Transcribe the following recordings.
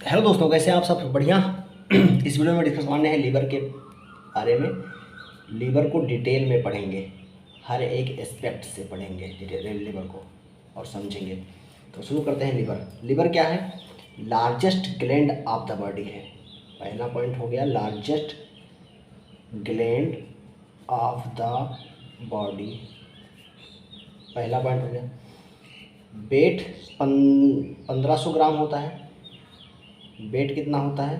Hello दोस्तों, कैसे हैं आप सब? बढ़िया। इस वीडियो में डिस्कस करने हैं लीवर के बारे में। लीवर को डिटेल में पढ़ेंगे, हर एक एस्पेक्ट से पढ़ेंगे डिटेल लीवर को और समझेंगे। तो शुरू करते हैं। लीवर लीवर क्या है? Largest gland of the body है। पहला पॉइंट हो गया, largest gland of the body. पहला पॉइंट हो गया। वेट 1500 ग्राम होता है। वेट कितना होता है?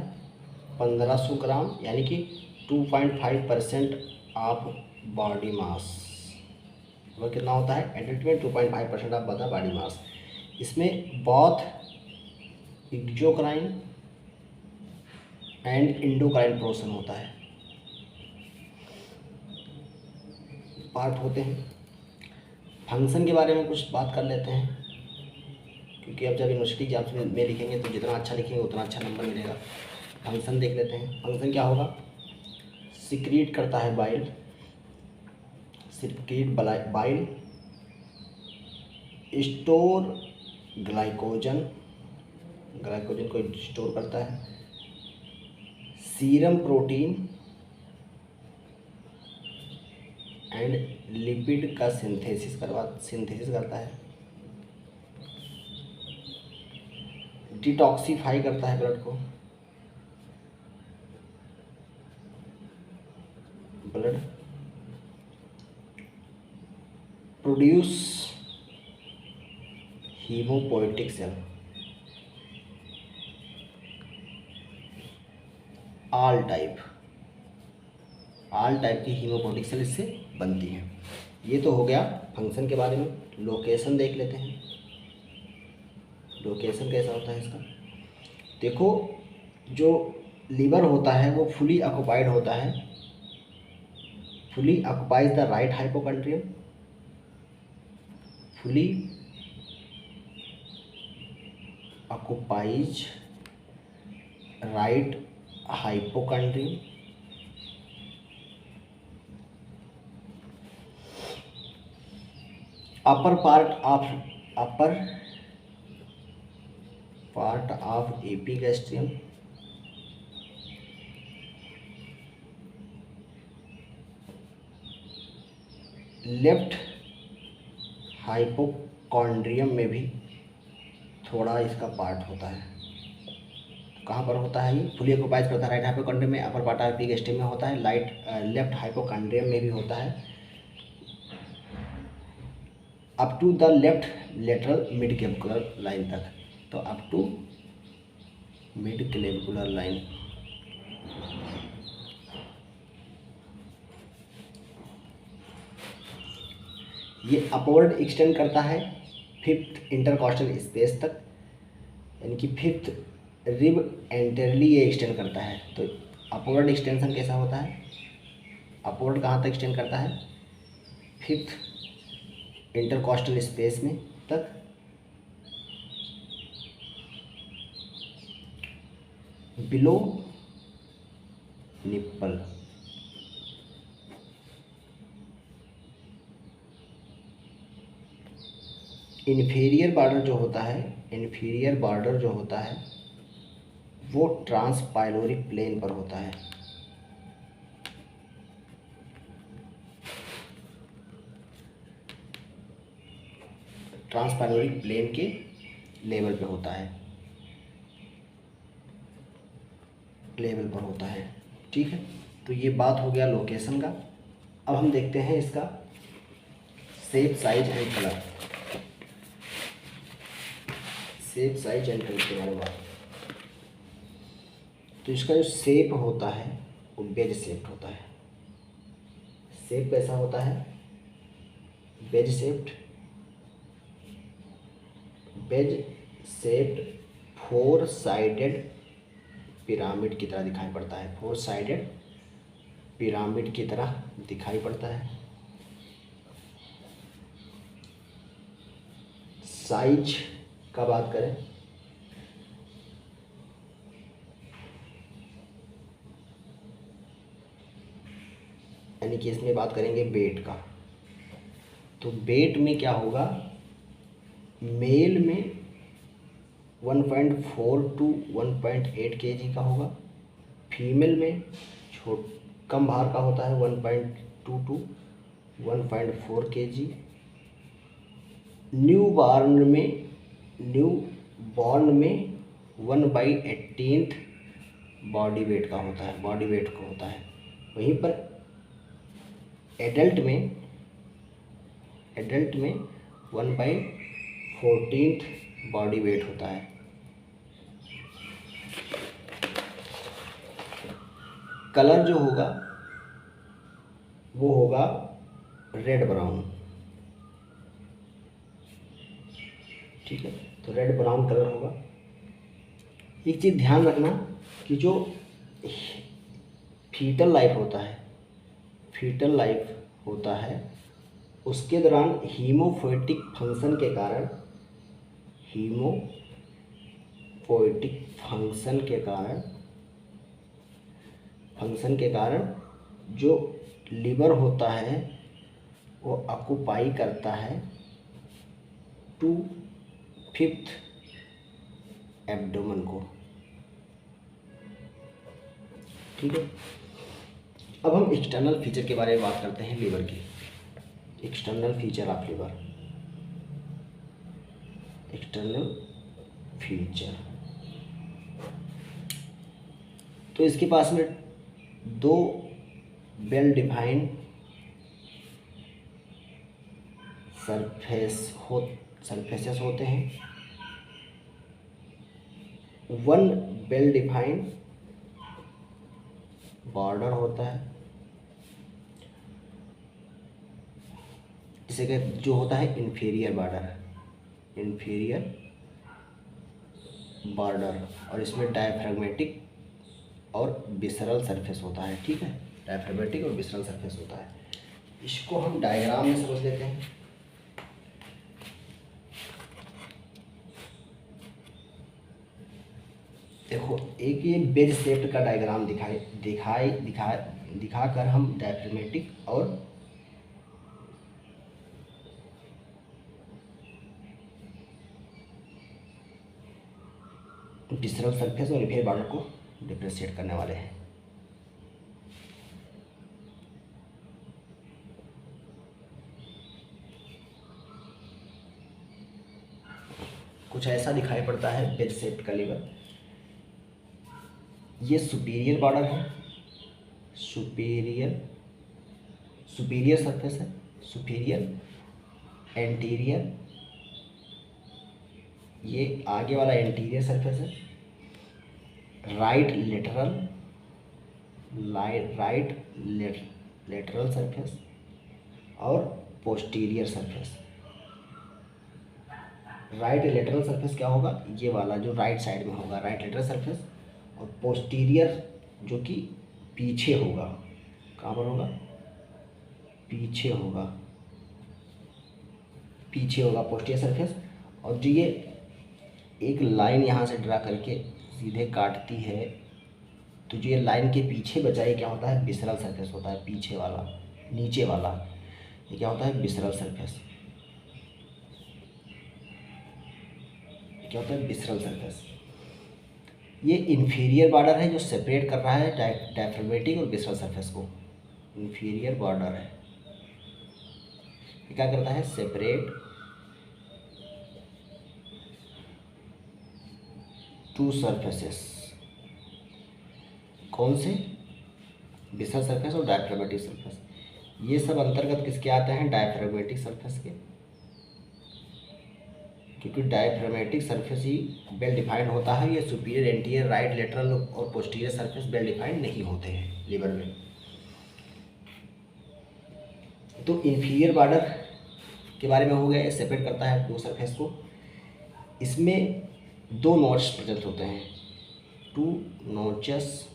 1500 ग्राम, यानी कि 2.5% ऑफ बॉडी मास। वह कितना होता है? एडल्ट में 2.5% ऑफ बॉडी मास। इसमें both exocrine and endocrine portion होता है, पार्ट होते हैं। फंक्शन के बारे में कुछ बात कर लेते हैं, क्योंकि अब जब यूनिवर्सिटी एग्जाम्स में लिखेंगे तो जितना अच्छा लिखेंगे उतना अच्छा नंबर मिलेगा। फंक्शन देख लेते हैं। फंक्शन क्या होगा? सिक्रीट करता है bile, secrete bile, store glycogen, glycogen को स्टोर करता है, सीरम प्रोटीन एंड लिपिड का सिंथेसिस करता है, डिटॉक्सिफाई करता है ब्लड को, blood produce haemopoietic cell, all type की हीमोपोएटिक सेल इससे बनती हैं। ये तो हो गया फंक्शन के बारे में। लोकेशन देख लेते हैं। लोकेशन कैसा होता है इसका? देखो, जो लीवर होता है वो फुली ऑक्युपाइड होता है। Fully occupies the right hypochondrium, fully occupies right hypochondrium, upper part of epigastrium, left hypochondrium में भी थोड़ा इसका पार्ट होता है। कहाँ पर होता है? ये फुली ऑक्युपाइज करता है राइट हाइपोकॉन्ड्रियम में, अपर पार्ट ऑफ एपिगैस्ट्रियम में होता है, लेफ्ट हाइपोकॉन्ड्रियम में भी होता है, up to the left lateral mid clavicular line तक। तो up to mid clavicular line. ये अपवर्ड एक्सटेंड करता है फिफ्थ इंटरकॉस्टल स्पेस तक, यानी कि फिफ्थ रिब एंटरली ये एक्सटेंड करता है। तो अपवर्ड एक्सटेंशन कैसा होता है? अपवर्ड कहाँ तक एक्सटेंड करता है? फिफ्थ इंटरकॉस्टल स्पेस में तक। बिलो निप्पल, इन्फीरियर बॉर्डर जो होता है वो ट्रांसपाइलोरिक प्लेन पर होता है। ट्रांसपाइलोरिक प्लेन के लेवल पे होता है, लेवल पर होता है। ठीक है, तो ये बात हो गया लोकेशन का। अब हम देखते हैं इसका shape, size and colour. Shape, size and colour के बारे में बात। तो इसका जो शेप होता है वो बेज शेप्ड होता है। शेप कैसा होता है? Wedge shaped. Wedge shaped four sided pyramid की तरह दिखाई पड़ता है। फोर साइडेड पिरामिड की तरह दिखाई पड़ता है। साइज का बात करें, यानी कि इसमें बात करेंगे वेट का। तो वेट में क्या होगा? मेल में 1.4 टू 1.8 kg का होगा। फीमेल में कम भार का होता है 1.2 टू 1.4 kg। न्यू बॉर्न में 1/18 बॉडी वेट का होता है, बॉडी वेट का होता है। वहीं पर एडल्ट में 1/14 बॉडी वेट होता है। कलर जो होगा वो होगा रेड ब्राउन, ठीक है। तो रेड ब्राउन कलर होगा। एक चीज़ ध्यान रखना कि जो फीटल लाइफ होता है उसके दौरान हीमोपोएटिक फंक्शन के कारण जो लिवर होता है वो ऑक्यूपाई करता है 2/5 एब्डोमेन को, ठीक है। अब हम एक्सटर्नल फीचर के बारे में बात करते हैं लीवर की। External feature of liver, external feature. तो इसके पास में 2 वेल डिफाइंड सरफेसेस होते हैं। 1 वेल डिफाइंड बॉर्डर होता है, जिसे कि जो होता है इंफीरियर बॉर्डर, और इसमें डायफ्रैग्मेटिक और विसरल सरफेस होता है, ठीक है। डायफ्रैग्मेटिक और विसरल सरफेस होता है। इसको हम डायग्राम में समझ लेते हैं। देखो, एक ये बेज शेप्ड का डायग्राम दिखाकर हम डायफ्रैग्मेटिक और विसरल सरफेस और इंफीरियर बॉर्डर को डिफरेंशिएट करने वाले हैं। कुछ ऐसा दिखाई पड़ता है बेज शेप्ड का लीवर। ये सुपीरियर बॉर्डर है, सुपीरियर सरफेस है, सुपीरियर एंटीरियर, ये आगे वाला एंटीरियर सरफेस है। राइट लेटरल सरफेस और posterior surface. Right lateral surface क्या होगा, ये वाला जो राइट साइड में होगा, राइट लेटरल सरफेस। और पोस्टीरियर जो कि पीछे होगा, कहाँ पर होगा, पीछे होगा पोस्टीरियर सरफेस। और जो ये एक लाइन यहाँ से ड्रा करके सीधे काटती है, तो जो ये लाइन के पीछे बचा है क्या होता है, विसरल सरफेस होता है। पीछे वाला, नीचे वाला, ये क्या होता है, विसरल सरफेस। क्या होता है, विसरल सरफेस। ये इंफीरियर बॉर्डर है जो सेपरेट कर रहा है डायफ्रैग्मेटिक और विसरल सरफेस को। इंफीरियर बॉर्डर है, ये क्या करता है, सेपरेट 2 सरफेसेस। कौन से, विसरल सरफेस और डायफ्रैग्मेटिक सरफेस। ये सब अंतर्गत किसके आते हैं, डायफ्रैग्मेटिक सरफेस के, क्योंकि डायफ्रैग्मेटिक सरफेस ही वेल डिफाइंड होता है। ये सुपीरियर, एंटीरियर, राइट लेटरल और पोस्टीरियर सरफेस वेल डिफाइंड नहीं होते हैं लीवर में। तो इंफीरियर बॉर्डर के बारे में हो गया, सेपरेट करता है 2 सरफेस को। इसमें 2 नॉच प्रेजेंट होते हैं, 2 नॉचेस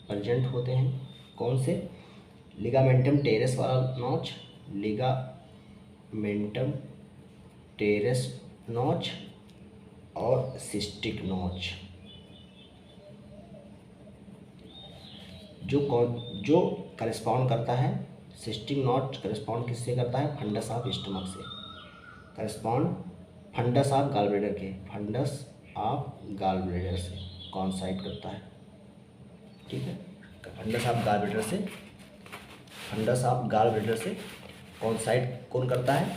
प्रेजेंट होते हैं। कौन से, लिगामेंटम टेरेस वाला नॉच, लिगामेंटम टेरेस नॉच और सिस्टिक नॉच। जो करस्पॉन्ड करता है, सिस्टिक नॉच करस्पॉन्ड किससे करता है, फंडस ऑफ स्टमक से करस्पॉन्ड, फंडस ऑफ गॉलब्लैडर के, फंडस ऑफ गॉल ब्लैडर से कॉन्साइड करता है, ठीक है। फंडस ऑफ गॉल ब्लैडर से, फंडस ऑफ गॉल ब्लैडर से कॉन्साइड कौन करता है?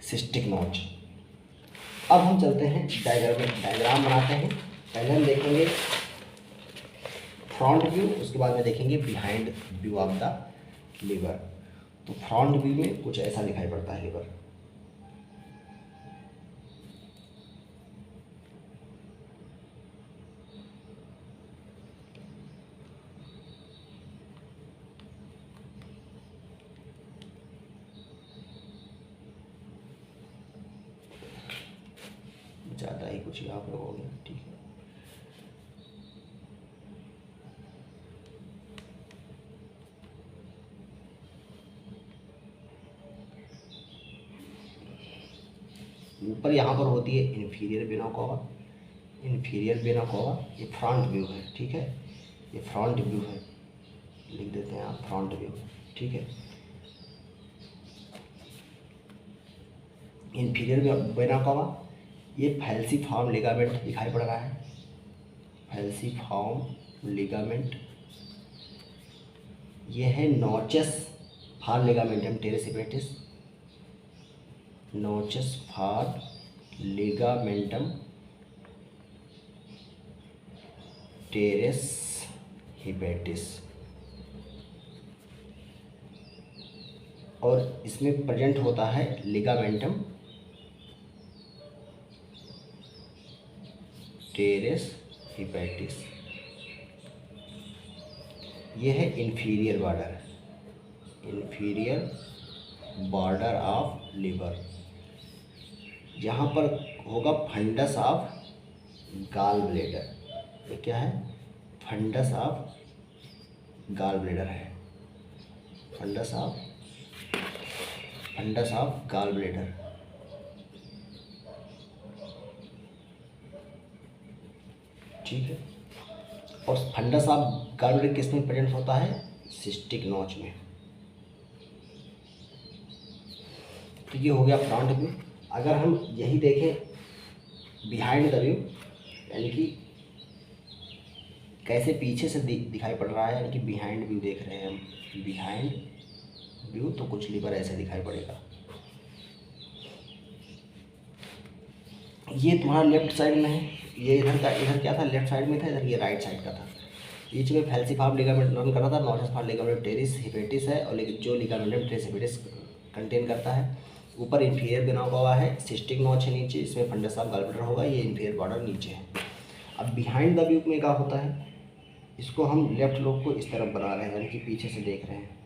सिस्टिक नोच। अब हम चलते हैं डायग्राम बनाते हैं। पहले हम देखेंगे फ्रंट व्यू, उसके बाद में देखेंगे behind view of the liver. तो फ्रंट व्यू में कुछ ऐसा दिखाई पड़ता है लीवर। ज़्यादा ही कुछ यहाँ पर हो गया, ठीक है। ऊपर यहाँ पर होती है inferior vena cava, inferior vena cava, ये फ्रंट व्यू है, ठीक है। ये फ्रंट व्यू है, लिख देते हैं आप फ्रंट व्यू, ठीक है। इन्फीरियर वेना कावा, ये फैल्सीफॉर्म लिगामेंट दिखाई पड़ रहा है, फैल्सीफॉर्म लिगामेंट। ये है notches for ligamentum teres hepatis, notches for ligamentum teres hepatis. और इसमें प्रेजेंट होता है लिगामेंटम टेरेस हेपेटिस। यह है inferior border, inferior border of liver. यहाँ पर होगा फंडस ऑफ गॉल ब्लैडर। ये क्या है? फंडस ऑफ गॉल ब्लैडर है, फंडस ऑफ गॉल ब्लैडर, ठीक है। और फंडस ऑफ गॉल ब्लैडर किस में प्रेजेंट होता है? सिस्टिक नोच में। तो ये हो गया फ्रंट व्यू। अगर हम यही देखें बिहाइंड द व्यू, यानी कि कैसे पीछे से दिखाई पड़ रहा है, यानी कि बिहाइंड व्यू देख रहे हैं हम, बिहाइंड व्यू, तो कुछ लीवर ऐसे दिखाई पड़ेगा। ये तुम्हारा लेफ्ट साइड में है, ये इधर क्या था? लेफ्ट साइड में था, इधर ये राइट साइड का था। बीच में फैल्सीफॉर्म लिगामेंट रन कर रहा था, नोचस फॉर लिगामेंटम टेरेस हेपेटिस है, और जो लिगामेंटम टेरेस हेपेटिस कंटेन करता है। ऊपर इन्फीरियर बना हुआ है, सिस्टिक नोच है नीचे, इसमें फंडस ऑफ गॉल ब्लैडर होगा, ये इन्फीरियर बॉर्डर नीचे है। अब बिहाइंड द व्यू में क्या होता है? इसको हम लेफ्ट लोब को इस तरफ बना रहे हैं, यानी कि पीछे से देख रहे हैं।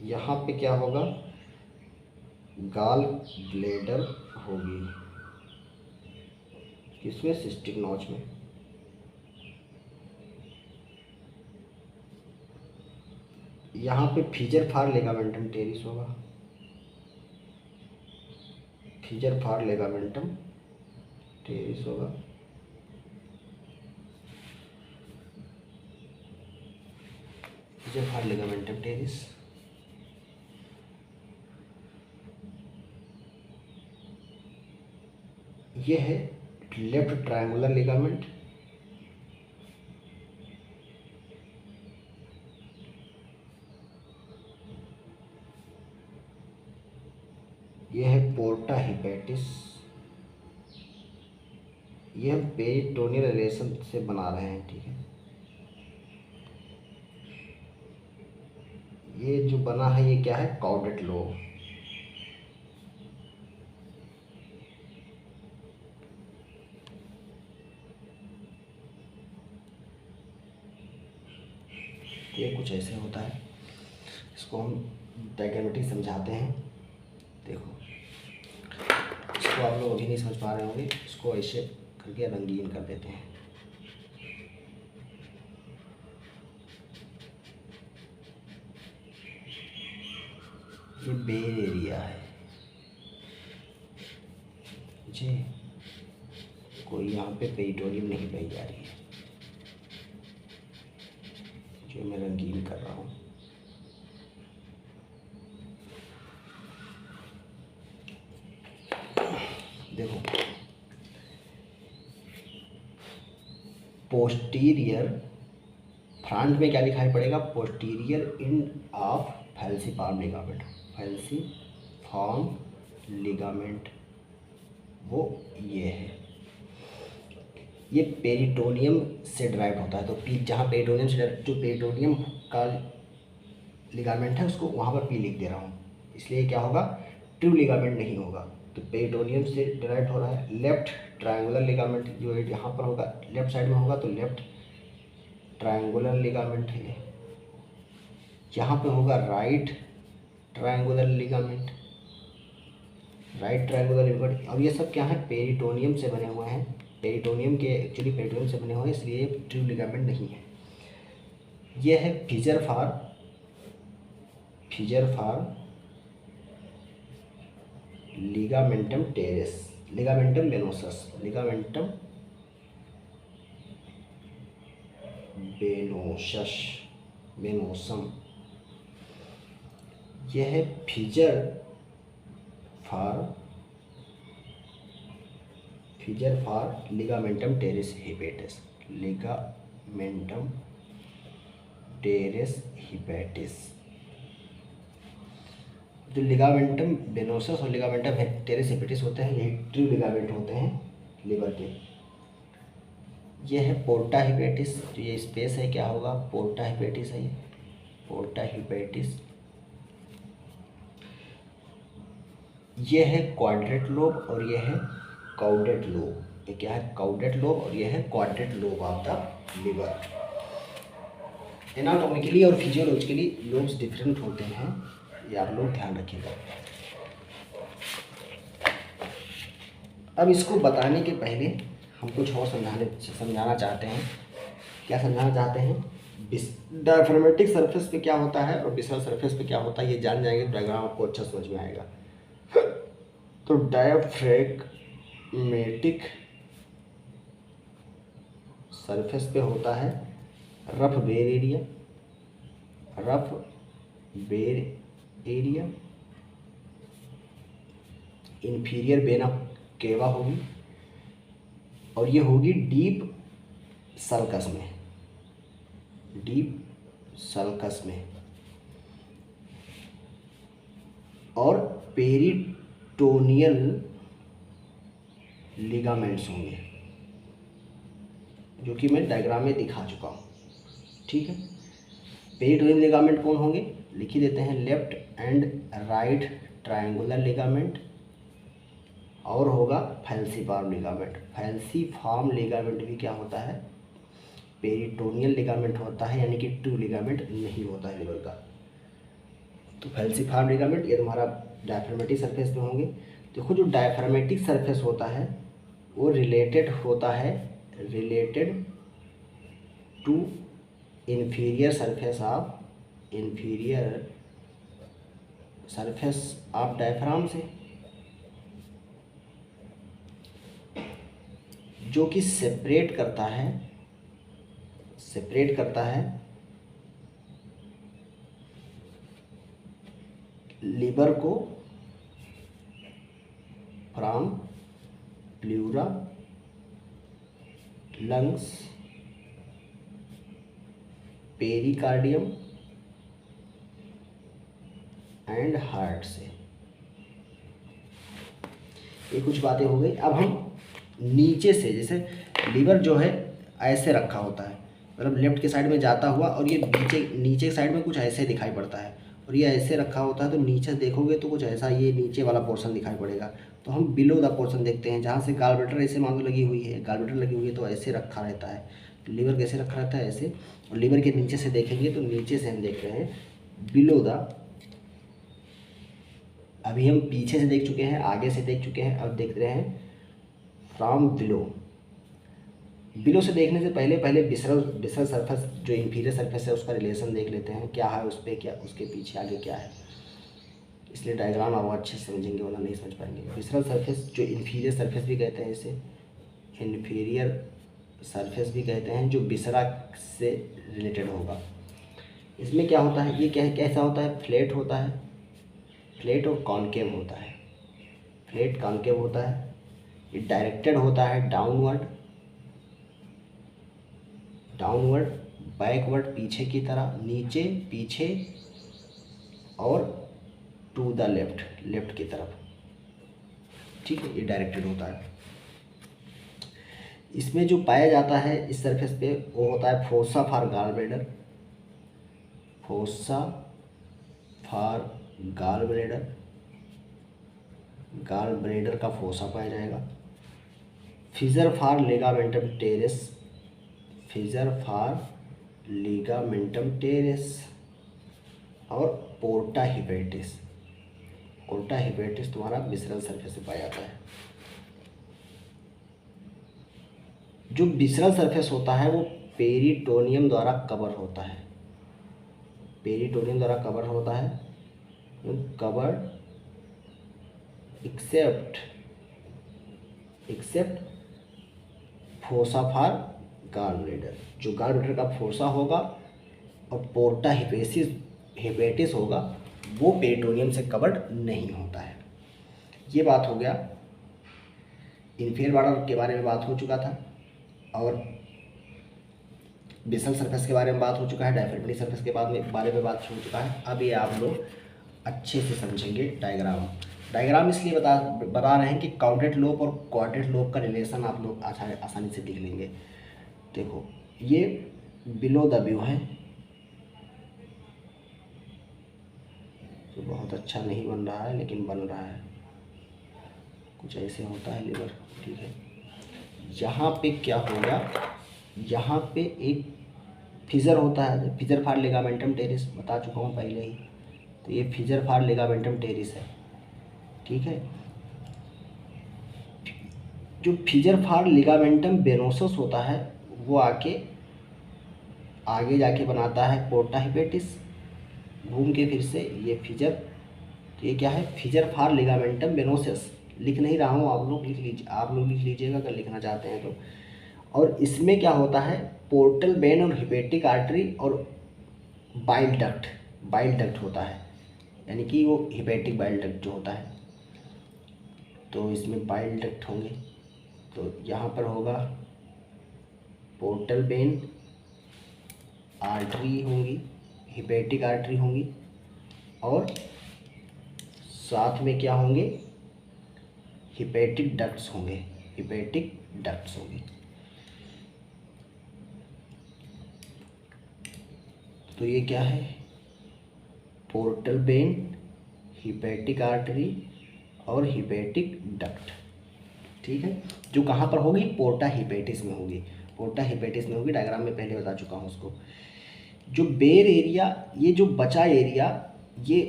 यहाँ पे क्या होगा? गॉल ब्लैडर होगी, किसमें? सिस्टिक नोच में। यहाँ pay feature for ligamentum terrace होगा, फीचर फॉर लिगामेंटम टेरिस होगा। फीचर फॉर लिगामेंटम टेरिस, ये है लेफ्ट ट्रायंगुलर लिगामेंट, ये है पोर्टा हेपेटिस। ये हम पेरिटोनियल रिलेशन से बना रहे हैं, ठीक है। ये जो बना है ये क्या है? Chordate lobe. ये कुछ ऐसे होता है, इसको हम डायग्रामेटिक समझाते हैं। देखो, इसको आप लोग अभी नहीं समझ पा रहे होंगे, इसको ऐसे करके रंगीन कर देते हैं। ये बेल एरिया है जी, कोई यहाँ पे पेरिटोनियम नहीं पाई जा रही है। मैं रंगीन कर रहा हूँ। देखो, पोस्टीरियर फ्रंट में क्या दिखाई पड़ेगा, posterior end of falciform ligament, falciform ligament वो ये है, ये पेरिटोनियम से ड्राइव होता है। तो पी, जहाँ पेरिटोनियम से जो पेरिटोनियम का लिगामेंट है उसको वहाँ पर पी लिख दे रहा हूँ, इसलिए क्या होगा, ट्रू लिगामेंट नहीं होगा। तो पेरिटोनियम से ड्राइव हो रहा है। लेफ्ट ट्रायंगुलर लिगामेंट जो है यहाँ पर होगा, लेफ्ट साइड में होगा, तो लेफ्ट ट्रायंगुलर लिगामेंट है। यहाँ पे होगा right triangular ligament, right triangular ligament. और ये सब क्या है, पेरिटोनियम से बने हुए हैं, पेरिटोनियम के एक्चुअली पेरिटोनियम से बने हुए हैं, इसलिए ट्रू लिगामेंट नहीं है। ये है फिजर फार लिगामेंटम टेरेस, लिगामेंटम वेनोसम। यह है फिजर फार लिगामेंटम टेरेस हिपैटिस। जो लिगामेंटम वेनोसस और लिगामेंटम टेरेस हिपैटिस होते हैं, यही ट्रू लिगामेंट होते हैं लीवर के। यह है पोर्टा हिपैटिस, जो ये स्पेस है क्या होगा, पोर्टा हिपैटिस है, ये पोर्टा हिपैटिस। यह है क्वाड्रेट लोब और यह है काउडेट लोब। ये क्या है, काउडेट लोब और यह है quadrate lobe of the liver. Anatomically और फिजियोलॉजिकली लोब्स डिफरेंट होते हैं, ये आप लोग ध्यान रखिएगा। अब इसको बताने के पहले हम कुछ और समझाना चाहते हैं। क्या समझाना चाहते हैं, डायफ्रामेटिक सरफेस पे क्या होता है और विसरल सरफेस पे क्या होता है, ये जान जाएंगे, डायग्राम आपको अच्छा समझ में आएगा। तो डायफ्रैगमेटिक सरफेस पे होता है रफ बेर एरिया, इंफीरियर वेना केवा होगी, और ये होगी डीप सल्कस में, और पेरिटोनियल लिगामेंट्स होंगे, जो कि मैं डायग्राम में दिखा चुका हूँ। ठीक है, पेरिटोनियल लिगामेंट कौन होंगे, लिख ही देते हैं, left and right triangular ligament, और होगा फैल्सीफॉर्म लिगामेंट भी क्या होता है, पेरिटोनियल लिगामेंट होता है, यानी कि ट्रू लिगामेंट नहीं होता है लिवर का। तो फैल्सीफॉर्म लिगामेंट ये तुम्हारा डायफ्रामेटिक सरफेस में होंगे। देखो, जो डायफ्रामेटिक सरफेस होता है वो related to inferior surface of diaphragm से, जो कि सेपरेट करता है लीवर को from pleura, lungs, pericardium and heart से। ये कुछ बातें हो गई। अब हम नीचे से, जैसे लीवर जो है ऐसे रखा होता है, मतलब लेफ्ट के साइड में जाता हुआ, और ये नीचे साइड में कुछ ऐसे दिखाई पड़ता है, और ये ऐसे रखा होता है, तो नीचे देखोगे तो कुछ ऐसा ये नीचे वाला पोर्शन दिखाई पड़ेगा। तो हम बिलो द पोर्शन देखते हैं, जहाँ से गॉलब्लैडर ऐसे मान लो लगी हुई है, तो ऐसे रखा रहता है। तो लीवर कैसे रखा रहता है, ऐसे। और लीवर के नीचे से देखेंगे तो नीचे से हम देख रहे हैं बिलो द, अभी हम पीछे से देख चुके हैं, आगे से देख चुके हैं, अब देख रहे हैं फ्रॉम बिलो से देखने से पहले विसरल सरफेस जो इंफीरियर सरफेस है उसका रिलेशन देख लेते हैं, क्या है उस पर, क्या उसके पीछे आगे क्या है। इसलिए डायग्राम आप अच्छे से समझेंगे, वरना नहीं समझ पाएंगे। विसरल सरफेस जो इंफीरियर सरफेस भी कहते हैं, इसे इंफीरियर सरफेस भी कहते हैं, जो विसरा से रिलेटेड होगा। इसमें क्या होता है, ये कैसा होता है, फ्लैट होता है, फ्लैट और कॉनकेव होता है, फ्लैट कॉनकेव होता है। ये डायरेक्टेड होता है डाउनवर्ड, डाउनवर्ड, बैकवर्ड पीछे की तरह, नीचे पीछे, और टू द लेफ्ट, लेफ्ट की तरफ। ठीक है, ये डायरेक्टेड होता है। इसमें जो पाया जाता है इस सरफेस पे वो होता है fossa for gall bladder, fossa for gall bladder, gall bladder का फोसा पाया जाएगा। Fissure for ligamentum teres, fissure for ligamentum teres, और पोर्टा हिपेटिस, पोर्टा हिपेटिस तुम्हारा विसरल सरफेस से पाया जाता है। जो विसरल सरफेस होता है वो पेरिटोनियम द्वारा कवर होता है, पेरिटोनियम द्वारा कवर होता है, covered except fossa for gall bladder, जो गॉल ब्लैडर का फोसा होगा और पोर्टा हिपेटिस होगा वो पेरिटोनियम से कवर्ड नहीं होता है। ये बात हो गया, इन्फीरियर बॉर्डर के बारे में बात हो चुका था, और बेसल सरफेस के बारे में बात हो चुका है, डायफ्रागमेटिक सरफेस के बारे में बात हो चुका है। अब ये आप लोग अच्छे से समझेंगे डायग्राम। डायग्राम इसलिए बता रहे हैं कि काउंटेड लोब और क्वाड्रेंट लोब का रिलेशन आप लोग आसानी से लिख लेंगे। देखो ये बिलो द व्यू है, तो बहुत अच्छा नहीं बन रहा है लेकिन बन रहा है, कुछ ऐसे होता है लीवर। ठीक है, यहाँ पे क्या होगा, यहाँ पे एक फिजर होता है, फिजर फॉर लिगामेंटम टेरिस बता चुका हूँ पहले ही, तो ये फिजर फॉर लिगामेंटम टेरिस है। ठीक है, जो फिजर फॉर लिगामेंटम वेनोसस होता है वो आगे जाके बनाता है पोर्टा हिपेटिस, घूम के फिर से ये फिजर, तो ये क्या है, फिजर फॉर लिगामेंटम वेनोसस। लिख नहीं रहा हूँ, आप लोग लिख लीजिए, आप लोग लिख लीजिएगा अगर लिखना चाहते हैं तो। और इसमें क्या होता है, पोर्टल वेन और हिपेटिक आर्टरी और बाइल डक्ट होता है, यानी कि वो हिपेटिक बाइल डक्ट जो होता है, तो इसमें बाइल डक्ट होंगे। तो यहाँ पर होगा पोर्टल वेन, आर्टरी होंगी, हिपेटिक आर्टरी होंगी, और साथ में क्या होंगे, हिपेटिक डक्ट्स होंगे, हिपेटिक डक्ट्स होंगे। तो ये क्या है, पोर्टल वेन, हिपेटिक आर्टरी और हिपेटिक डक्ट। ठीक है, जो कहाँ पर होगी, पोर्टा हिपेटिस में होगी, पोर्टा हिपेटिस में होगी। डायग्राम में पहले बता चुका हूँ उसको। जो बेर एरिया, ये जो बचा एरिया, ये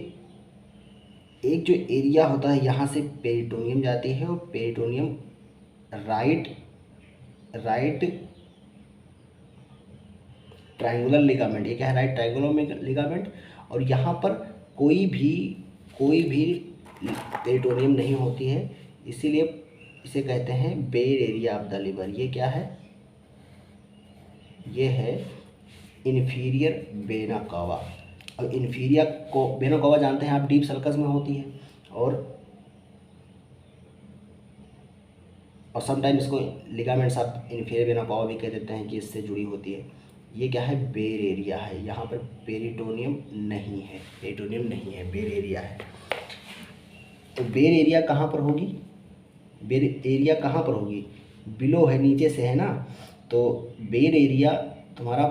एक जो एरिया होता है यहाँ से पेरिटोनियम जाती है, और पेरिटोनियम राइट ट्रायंगुलर लिगामेंट, ये क्या है, राइट ट्रायंगुलर लिगामेंट, और यहाँ पर कोई भी पेरिटोनियम नहीं होती है, इसीलिए इसे कहते हैं बेर एरिया ऑफ द लिवर। ये क्या है, ये है इन्फीरियर वेना कावा। अब इन्फीरियर को वेना कावा जानते हैं आप, डीप सर्कस में होती है, और समटाइम इसको लिगामेंट्स आप इन्फीरियर वेना कावा भी कह देते हैं कि इससे जुड़ी होती है। ये क्या है, बेर एरिया है, यहाँ पर पेरिटोनियम नहीं है, पेरिटोनियम नहीं है, बेर एरिया है। तो बेर एरिया कहाँ पर होगी, बेर एरिया कहाँ पर होगी, बिलो है, नीचे से है ना, तो बेर एरिया तुम्हारा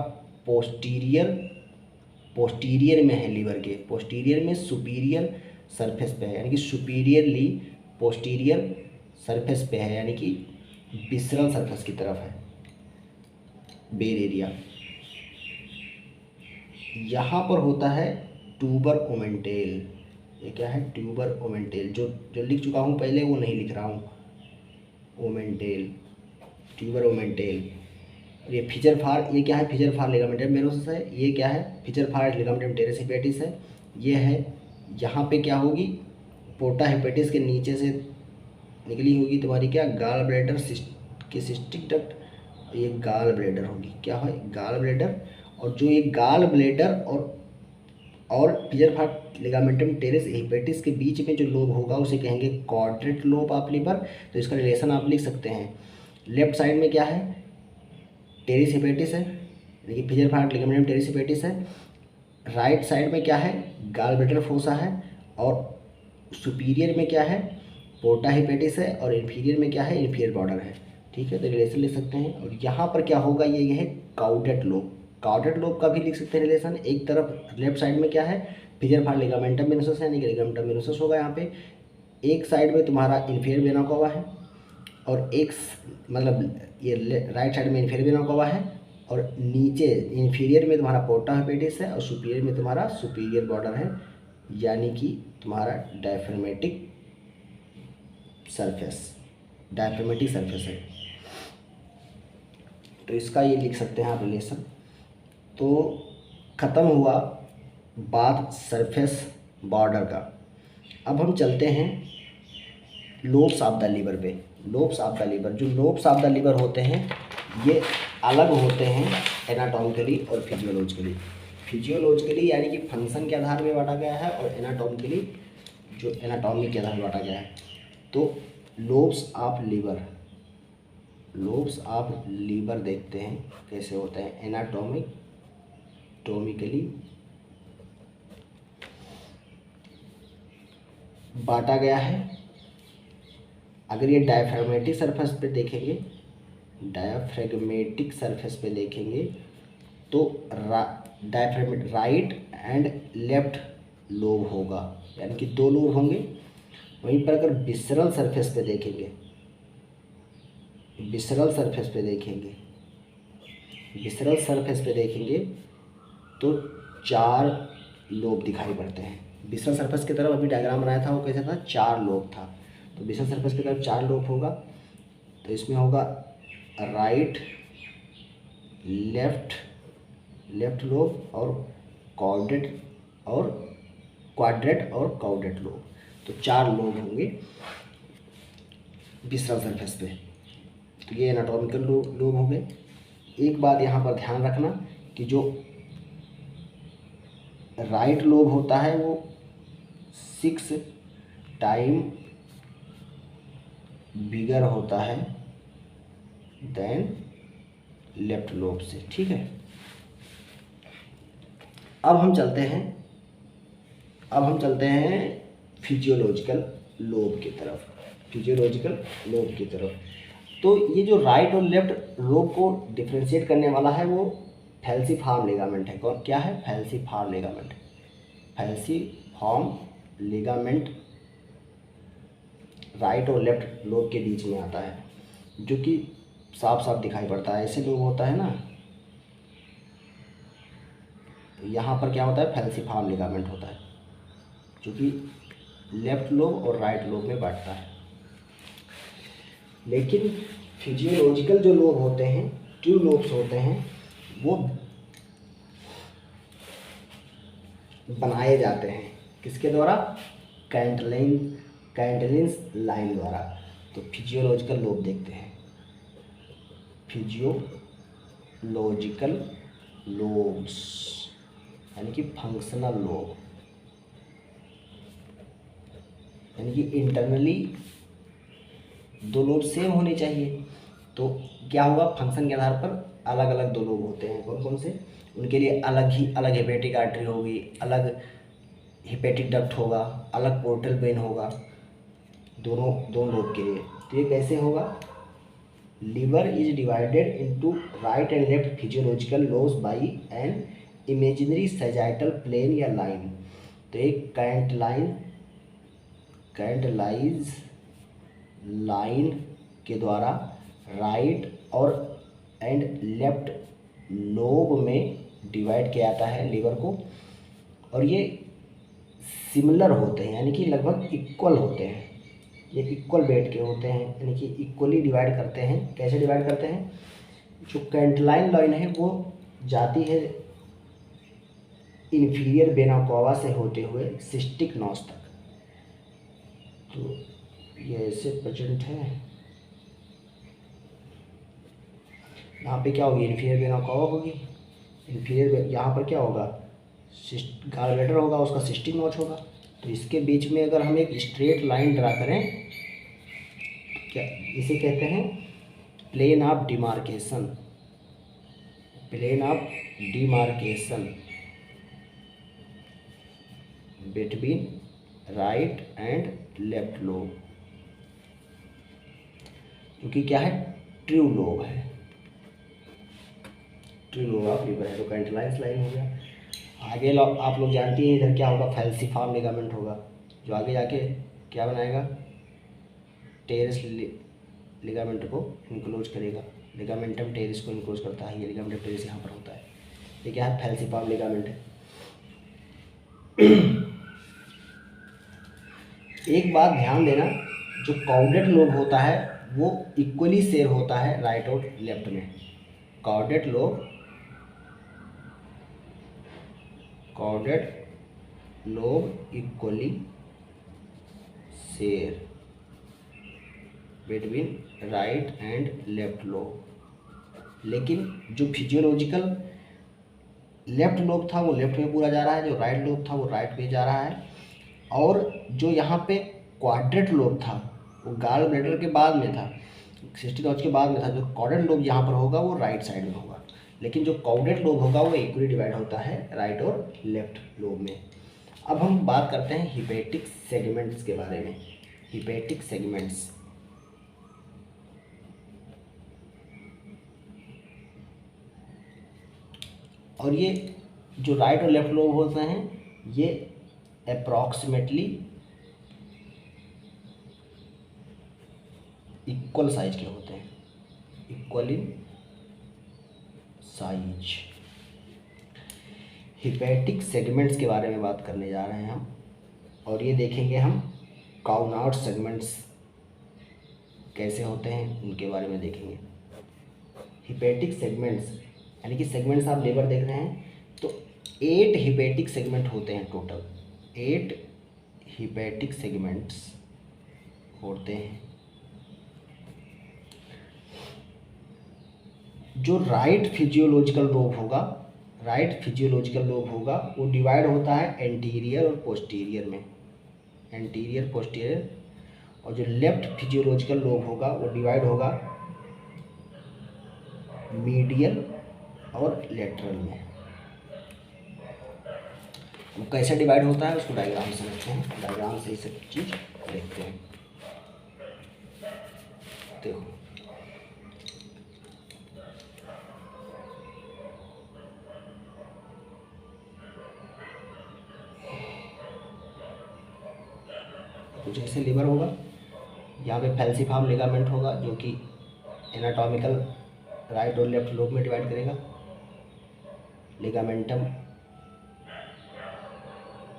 पोस्टीरियर में है, लीवर के पोस्टीरियर में सुपीरियर सरफेस पे है, यानी कि सुपीरियरली पोस्टीरियर सरफेस पे है, यानी कि विसरल सरफेस की तरफ है बेर एरिया। यहाँ पर होता है ट्यूबर ओमेंटेल। ये क्या है, ट्यूबर ओमेंटेल, जो लिख चुका हूँ पहले वो नहीं लिख रहा हूँ, ओमेंटेल, ट्यूबर ओमेंटेल। ये फिजर फार, ये क्या है, फिजर फार लिगामेंटम वेनोसस है। ये क्या है, फिजर फार लिगामेंटम टेरेस हिपेटिस है। ये है, यहाँ पे क्या होगी, पोर्टा हिपेटिस के नीचे से निकली होगी तुम्हारी क्या, गाल ब्लैडर की सिस्टिक डक्ट, ये गाल ब्लैडर होगी, क्या है, गाल ब्लैडर। और जो ये गाल ब्लैडर और और पिजर फाट लिगामेंटम टेरेस हेपेटिस के बीच में जो लोब होगा उसे कहेंगे क्वाड्रेट लोब ऑफ लीवर। तो इसका रिलेशन आप लिख सकते हैं, लेफ्ट साइड में क्या है, टेरिस हेपेटिस है, देखिए पिजर फाट लिगामेंटम टेरिस हेपेटिस है। राइट साइड में क्या है, गॉल ब्लैडर फोसा है, और सुपीरियर में क्या है, पोर्टा हेपेटिस है, और इन्फीरियर में क्या है, इन्फीरियर बॉर्डर है। ठीक है, तो रिलेशन लिख सकते हैं। और यहाँ पर क्या होगा, ये है काउडेट लोब। काउडेट लोब का भी लिख सकते हैं रिलेशन। एक तरफ लेफ्ट साइड में क्या है, पिजर फाट लिगामेंटम वेनोसस है, यानी कि लिगामेंटम वेनोसस होगा यहाँ पे। एक साइड में तुम्हारा इन्फीरियर वेना कावा है, और एक मतलब ये राइट साइड में इन्फीरियर वेना कावा है, और नीचे इन्फीरियर में तुम्हारा पोर्टा हेपेटिस है, और सुपीरियर में तुम्हारा सुपीरियर बॉर्डर है, यानी कि तुम्हारा डायफ्रामेटिक सरफेस है। तो इसका ये लिख सकते हैं आप रिलेशन। तो ख़त्म हुआ बात सरफेस बॉर्डर का। अब हम चलते हैं लोब्स ऑफ द लीवर पे। लोब्स ऑफ द लीवर, जो लोब्स ऑफ द लीवर होते हैं ये अलग होते हैं एनाटॉमिकली और फिजियोलॉजिकली यानी कि फंक्शन के आधार में बांटा गया है, और एनाटॉमिकली जो एनाटॉमी के आधार में बांटा गया है। तो लोब्स ऑफ लीवर देखते हैं कैसे होते हैं। एनाटॉमिकली बांटा गया है। अगर ये डायफ्रामेटिक सरफेस पे देखेंगे तो राइट एंड लेफ्ट लोब होगा, यानी कि दो लोब होंगे। वहीं पर अगर विसरल सरफेस पे देखेंगे तो चार लोब दिखाई पड़ते हैं। विसरल सरफेस की तरफ अभी डायग्राम बनाया था, वो कैसा था, चार लोब था। तो विसरल सरफेस की तरफ चार लोब होगा। तो इसमें होगा राइट, लेफ्ट लोब, और क्वाड्रेट और काउडेट लोब। तो चार लोब होंगे विसरल सरफेस पे। तो ये एनाटॉमिकल लोब हो गए। एक बात यहाँ पर ध्यान रखना कि जो राइट लोब होता है वो 6 टाइम बिगर होता है देन लेफ्ट लोब से। ठीक है, अब हम चलते हैं फिजियोलॉजिकल लोब की तरफ। तो ये जो राइट और लेफ्ट लोब को डिफ्रेंशिएट करने वाला है वो फैल्सीफॉर्म लिगामेंट है। क्या है, फैल्सीफॉर्म लिगामेंट राइट और लेफ्ट लोब के बीच में आता है, जो कि साफ साफ दिखाई पड़ता है। ऐसे लोब होता है ना, यहाँ पर क्या होता है, फैल्सीफॉर्म लिगामेंट होता है, जो कि लेफ्ट लोब और राइट लोब में बांटता है। लेकिन फिजियोलॉजिकल जो लोब होते हैं, ट्रू लोब्स होते हैं, वो बनाए जाते हैं किसके द्वारा, कैंटिलिन्स लाइन द्वारा। तो फिजियोलॉजिकल लोब देखते हैं। फिजियोलॉजिकल लोब्स यानी कि फंक्शनल लोब, यानी कि इंटरनली दो लोब सेम होने चाहिए। तो क्या होगा, फंक्शन के आधार पर अलग अलग दो लोब होते हैं। कौन कौन से, उनके लिए अलग हेपेटिक आर्टरी होगी, अलग हेपेटिक डक्ट होगा, अलग पोर्टल वेन होगा, दोनों लोब के लिए। तो ये कैसे होगा, liver is divided into right and left physiological lobes by an imaginary sagittal plane या लाइन। तो एक कैंटलाइज लाइन के द्वारा राइट और एंड लेफ्ट लोब में डिवाइड किया जाता है लीवर को। और ये सिमिलर होते हैं, यानी कि लगभग इक्वल होते हैं। ये इक्वल वेट के होते हैं, यानी कि इक्वली डिवाइड करते हैं। कैसे डिवाइड करते हैं, जो कैंटलाइन लाइन है वो जाती है इन्फीरियर वेना कावा से होते हुए सिस्टिक नॉच तक। तो ये ऐसे प्रेजेंट है, यहाँ पे क्या होगी, इन्फीरियर वेना कावा होगी। इन्फीरियर यहाँ पर क्या होगा, गॉल ब्लैडर होगा उसका सिस्टिक नॉच होगा। तो इसके बीच में अगर हम एक स्ट्रेट लाइन ड्रा करें, क्या इसे कहते हैं plane of demarcation, plane of demarcation between right and left lobe, क्योंकि क्या है ट्रू लोब है, ट्रू लोब ऑफ लिवर है। तो कैंटिलाइज लाइन हो गया। आगे आप लोग जानती हैं इधर क्या होगा, फैल्सीफॉर्म लिगामेंट होगा, जो आगे जाके क्या बनाएगा, टेरेस लिगामेंट को इनक्लोज करेगा। लिगामेंटम टेरेस को इनक्लोज करता है, ये लिगामेंटम टेरेस यहाँ पर होता है। ये क्या है, फैल्सीफॉर्म लिगामेंट है। एक बात ध्यान देना, जो कॉर्डेट लोब होता है वो इक्वली शेयर होता है राइट और लेफ्ट में। Chordate lobe equally share between right and left lobe. लेकिन जो फिजियोलॉजिकल लेफ्ट लोब था वो लेफ्ट में पूरा जा रहा है, जो राइट लोब था वो राइट में जा रहा है, और जो यहाँ पे क्वाड्रेट लोब था वो गॉल ब्लैडर के बाद में था, सिस्टिक नॉच के बाद में था। जो कॉर्डेट लोब यहाँ पर होगा वो राइट साइड में होगा, लेकिन जो कॉर्डेट लोब होगा वो इक्वली डिवाइड होता है राइट और लेफ्ट लोब में। अब हम बात करते हैं हिपैटिक सेगमेंट्स के बारे में। हिपैटिक सेगमेंट्स, और ये जो राइट और लेफ्ट लोब होते हैं ये अप्रॉक्सीमेटली इक्वल साइज के होते हैं, equal in size. Hepatic segments के बारे में बात करने जा रहे हैं हम, और ये देखेंगे हम काउनाउट सेगमेंट्स कैसे होते हैं उनके बारे में देखेंगे। हिपैटिक सेगमेंट्स यानी कि सेगमेंट्स आप लेबर देख रहे हैं, तो 8 हिपैटिक सेगमेंट होते हैं टोटल, 8 हिपैटिक सेगमेंट्स होते हैं। जो राइट फिजियोलॉजिकल लोब होगा वो डिवाइड होता है एंटीरियर और पोस्टीरियर में, एंटीरियर पोस्टीरियर। और जो लेफ्ट फिजियोलॉजिकल लोब होगा वो डिवाइड होगा मीडियल और लेटरल में। वो कैसे डिवाइड होता है उसको डायग्राम से समझते हैं, डायग्राम से ही सब चीज़ देखते हैं। देखो कुछ ऐसे लीवर होगा, यहाँ पे फैल्सीफॉर्म लिगामेंट होगा जो कि एनाटॉमिकल राइट और लेफ्ट लोब में डिवाइड करेगा। लिगामेंटम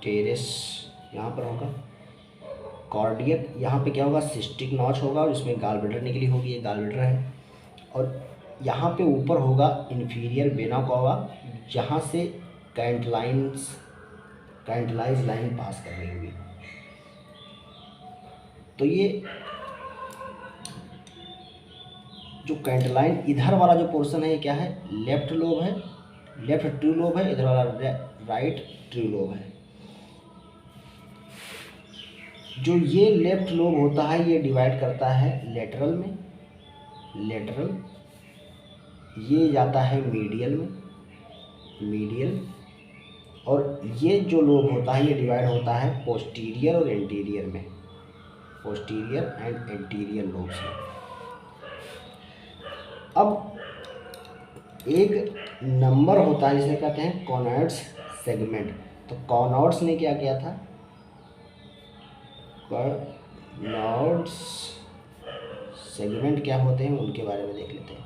टेरेस यहाँ पर होगा। कार्डियक यहाँ पे क्या होगा, सिस्टिक नॉच होगा और इसमें गॉल ब्लैडर निकली होगी, ये गॉल ब्लैडर है। और यहाँ पे ऊपर होगा इन्फीरियर वेना कावा, जहाँ से कैंटिलाइज लाइन पास कर रही होगी। तो ये जो कैंटिलाइन इधर वाला जो पोर्शन है ये क्या है, लेफ्ट लोब है, लेफ्ट ट्रू लोब है, इधर वाला राइट ट्रू लोब है। जो ये लेफ्ट लोब होता है ये डिवाइड करता है लेटरल में, लेटरल, ये जाता है मीडियल में, मीडियल, और ये जो लोब होता है ये डिवाइड होता है पोस्टीरियर और एंटीरियर में, पोस्टीरियर एंड एंटीरियर लोब्स में। अब एक नंबर होता है जिसे कहते हैं कॉनॉइड्स सेगमेंट। तो कॉनॉइड्स ने क्या किया था, कॉनॉइड्स सेगमेंट क्या होते हैं उनके बारे में देख लेते हैं।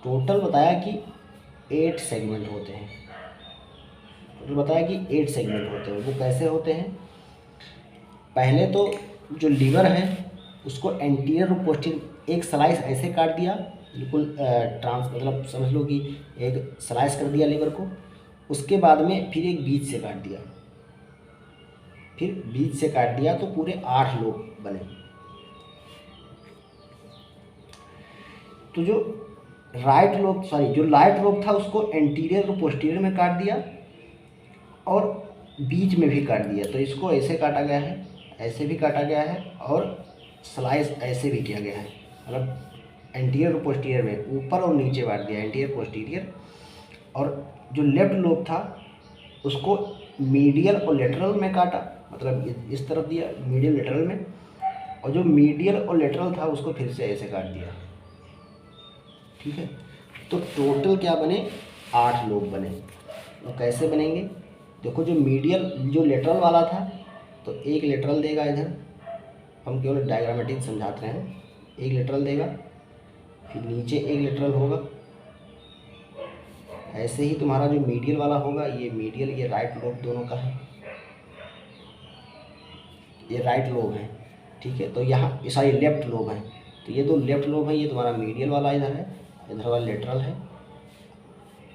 टोटल बताया कि 8 सेगमेंट होते हैं, टोटल बताया कि 8 सेगमेंट होते हैं। वो कैसे होते हैं, पहले तो जो लीवर है उसको एंटीरियर और पोस्टीरियर एक स्लाइस ऐसे काट दिया, बिल्कुल मतलब समझ लो कि एक स्लाइस कर दिया लीवर को। उसके बाद में फिर एक बीच से काट दिया, फिर बीच से काट दिया, तो पूरे 8 लोब बने। तो जो राइट लोब था उसको एंटीरियर और पोस्टीरियर में काट दिया, और बीच में भी काट दिया। तो इसको ऐसे काटा गया है, ऐसे भी काटा गया है और स्लाइस ऐसे भी किया गया है, मतलब एंटीरियर और पोस्टीरियर में ऊपर और नीचे बांट दिया, एंटीरियर पोस्टीरियर। और जो लेफ्ट लोब था उसको मीडियल और लेटरल में काटा, मतलब इस तरफ दिया मीडियल लेटरल में, और जो मीडियल और लेटरल था उसको फिर से ऐसे काट दिया। ठीक है, तो टोटल क्या बने, 8 लोब बने। वो कैसे बनेंगे, देखो जो मीडियल जो लेटरल वाला था तो एक लेटरल देगा इधर, हम केवल डायग्रामेटिक समझाते हैं, एक लेटरल देगा, फिर नीचे एक लेटरल होगा। ऐसे ही तुम्हारा जो मीडियल वाला होगा, ये मीडियल, ये राइट लोब दोनों का है, ये राइट लोब है। ठीक है, तो यहाँ सॉरी लेफ्ट लोब है, तो ये दो लेफ्ट लोब है, ये तुम्हारा मीडियल वाला इधर है, इधर वाला लेटरल है।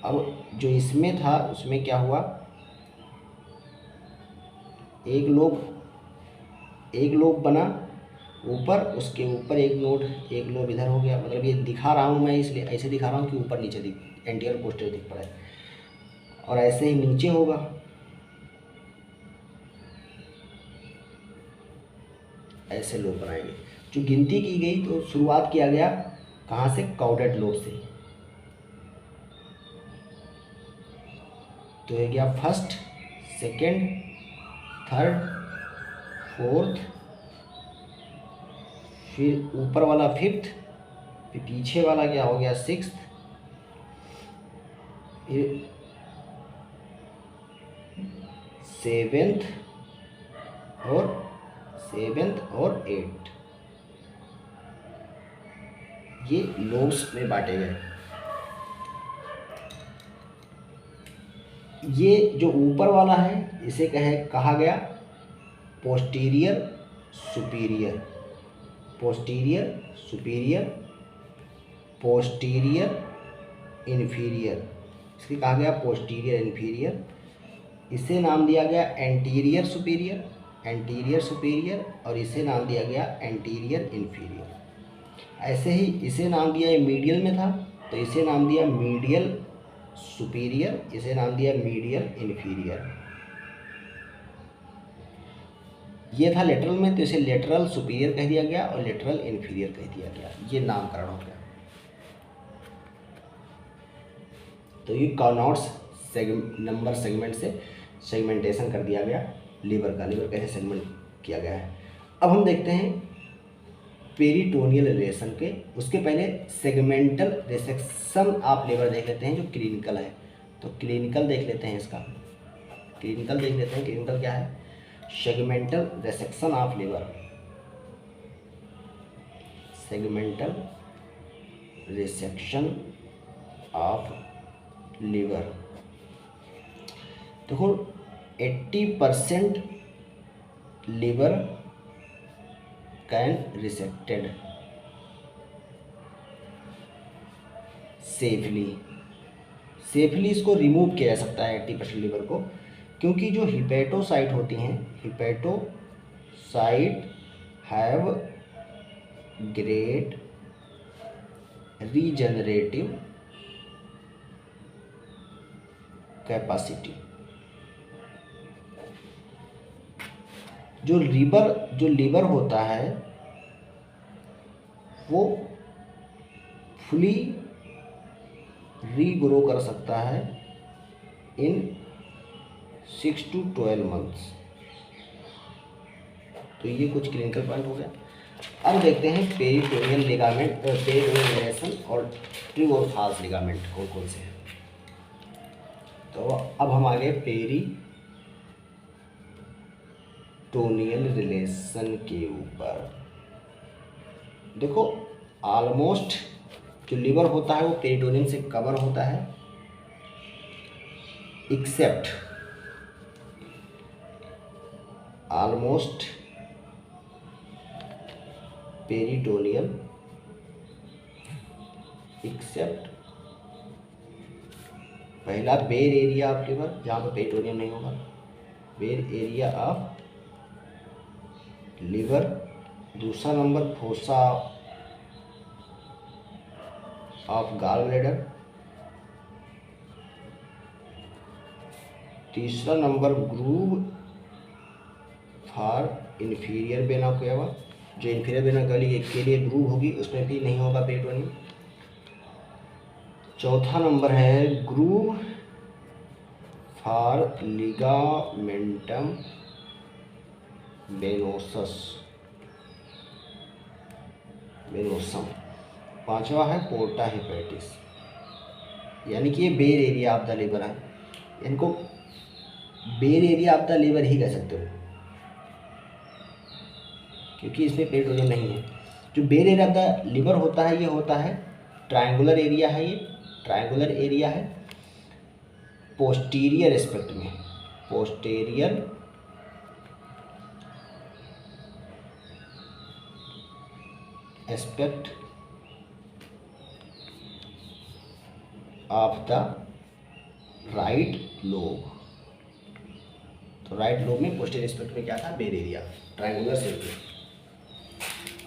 अब जो इसमें था उसमें क्या हुआ, एक लोब बना ऊपर, उसके ऊपर एक लोब इधर हो गया। मतलब ये दिखा रहा हूँ मैं इसलिए ऐसे दिखा रहा हूँ कि ऊपर नीचे दिख, एंटीरियर पोस्टीरियर दिख पड़ा है। और ऐसे ही नीचे होगा, ऐसे लोब बनाएंगे। जो गिनती की गई तो शुरुआत किया गया कहाँ से, कॉर्डेट लोब से। तो ये गया फर्स्ट, सेकंड, थर्ड, फोर्थ, फिर ऊपर वाला फिफ्थ, फिर पीछे वाला क्या हो गया सिक्स्थ, फिर सेवेंथ और एट्थ। ये लोब्स में बांटे गए। ये जो ऊपर वाला है इसे कहा गया posterior superior, posterior superior, posterior inferior, इसके कहा गया पोस्टीरियर इन्फीरियर। इसे नाम दिया गया एंटीरियर सुपीरियर, एंटीरियर सुपीरियर, और इसे नाम दिया गया एंटीरियर इन्फीरियर। ऐसे ही इसे नाम दिया, ये मीडियल में था तो इसे नाम दिया मीडियल सुपीरियर, इसे नाम दिया मीडियल इन्फीरियर। ये था लेटरल में तो इसे लेटरल सुपीरियर कह दिया गया और लेटरल इन्फीरियर कह दिया गया। ये नामकरण हो गया। तो ये कार्नोट्स नंबर सेगमेंट से सेगमेंटेशन कर दिया गया लीवर का, लीवर कैसे सेगमेंट किया गया है। अब हम देखते हैं पेरिटोनियल रिलेशन के, उसके पहले सेगमेंटल रिसेक्शन ऑफ लीवर देख लेते हैं जो क्लिनिकल है। तो क्लिनिकल देख लेते हैं, इसका क्लिनिकल देख लेते हैं। क्लिनिकल क्या है, segmental resection of liver, segmental resection of liver. देखो 80% लीवर कैन रिसेक्टेड सेफली इसको रिमूव किया जा सकता है 80% लीवर को, क्योंकि जो हिपेटोसाइट होती हैं, hepatocyte have great regenerative capacity. जो लीवर होता है वो फुली रीग्रो कर सकता है इन 6 to 12 मंथ्स। तो ये कुछ क्लिनिकल पॉइंट हो गया। अब देखते हैं पेरिटोनियल लिगामेंट, पेरिटोनियल रिलेशन और ट्रू और फॉल्स लिगामेंट कौन कौन से हैं। तो अब हम आ गए पेरिटोनियल रिलेशन के ऊपर। देखो ऑलमोस्ट जो लीवर होता है वो पेरिटोनियम से कवर होता है, एक्सेप्ट ऑलमोस्ट पेरिटोनियल एक्सेप्ट पहला बेर एरिया ऑफ लीवर जहाँ पर पेरिटोनियम नहीं होगा, बेर एरिया ऑफ लीवर। दूसरा number fossa of gall bladder. तीसरा number groove for inferior vena cava, जो इन्फीरियर वेना के लिए ग्रूव होगी उसमें भी नहीं होगा पेरिटोनियम। चौथा नंबर है ग्रूव फॉर लिगामेंटम वेनोसम। पांचवा है पोर्टा हेपेटिस, यानी कि ये बेर एरिया ऑफ द लीवर है, इनको बेर एरिया ऑफ द लीवर ही कह सकते हो क्योंकि इसमें पेरिटोनियम नहीं है। जो bare area of the liver होता है ये होता है ट्रायंगुलर एरिया है, ये ट्रायंगुलर एरिया है पोस्टीरियर एस्पेक्ट में, posterior aspect of the right lobe. तो राइट लोब में पोस्टीरियर एस्पेक्ट में क्या था, बेर एरिया, ट्रायंगुलर शेप में।